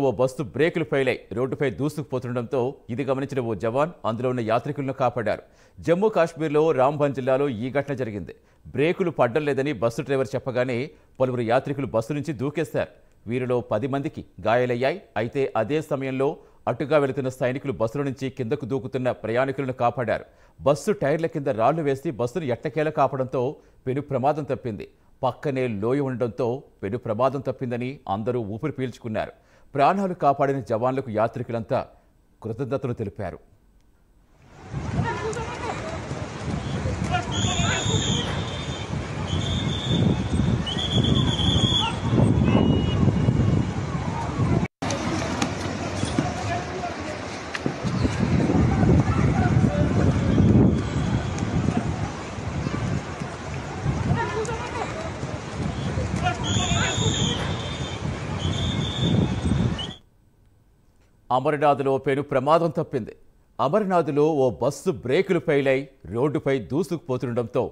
ఓ bus బ్రేకులు fail అయి రోడ్డుపై దూసుకుపోతుండటంతో ఇది గమనించిన ఓ జవాన్ అందులో ఉన్న యాత్రికులను కాపాడారు. జమ్మూ కాశ్మీర్లో రాంబన్ జిల్లాలో ఈ ఘటన జరిగింది. బ్రేకులు పడ్డం లేదని బస్సు డ్రైవర్ చెప్పగానే పలువురు యాత్రికులు బస్సు నుంచి దూకేశారు. వీరిలో 10 మందికి గాయాలయ్యాయి. అయితే అదే సమయంలో అటుగా వెళుతున్న సైనికులు బస్సుల నుంచి కిందకు దూకుతున్న ప్రయాణికులను కాపాడారు. బస్సు టైర్ల కింద రాళ్లు వేసి బస్సును ఎట్టకేల కాపడంతో పెను ప్రమాదం తప్పింది. పక్కనే లోయ ఉండడంతో పెను ప్రమాదం తప్పిందని అందరూ ఊపిరి పీల్చుకున్నారు. ప్రాణాలు కాపాడిన జవాన్లకు యాత్రికులంతా కృతజ్ఞతలు తెలిపారు. అమర్నాథ్లో పెను ప్రమాదం తప్పింది. అమర్నాథ్లో ఓ బస్సు బ్రేకులు ఫెయిల్ అయి రోడ్డుపై దూసుకుపోతుండటంతో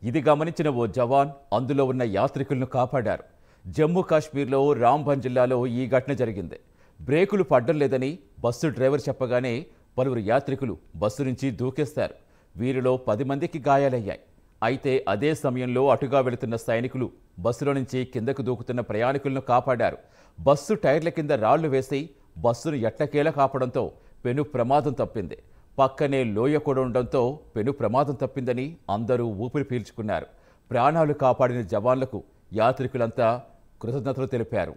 ఇది గమనించిన ఓ జవాన్ అందులో ఉన్న యాత్రికులను కాపాడారు. జమ్మూ కాశ్మీర్లో రాంబన్ జిల్లాలో ఈ ఘటన జరిగింది. బ్రేకులు పడ్డం లేదని బస్సు డ్రైవర్ చెప్పగానే పలువురు యాత్రికులు బస్సు నుంచి దూకేస్తారు. వీరిలో 10 మందికి గాయాలయ్యాయి. అయితే అదే సమయంలో అటుగా వెళుతున్న సైనికులు బస్సులో నుంచి కిందకు దూకుతున్న ప్రయాణికులను కాపాడారు. బస్సు టైర్ల కింద రాళ్లు వేసి బస్సును ఎట్టకేలా కాపడంతో పెను ప్రమాదం తప్పింది. పక్కనే లోయ కూడా ఉండడంతో పెను ప్రమాదం తప్పిందని అందరూ ఊపిరి పీల్చుకున్నారు. ప్రాణాలు కాపాడిన జవాన్లకు యాత్రికులంతా కృతజ్ఞతలు తెలిపారు.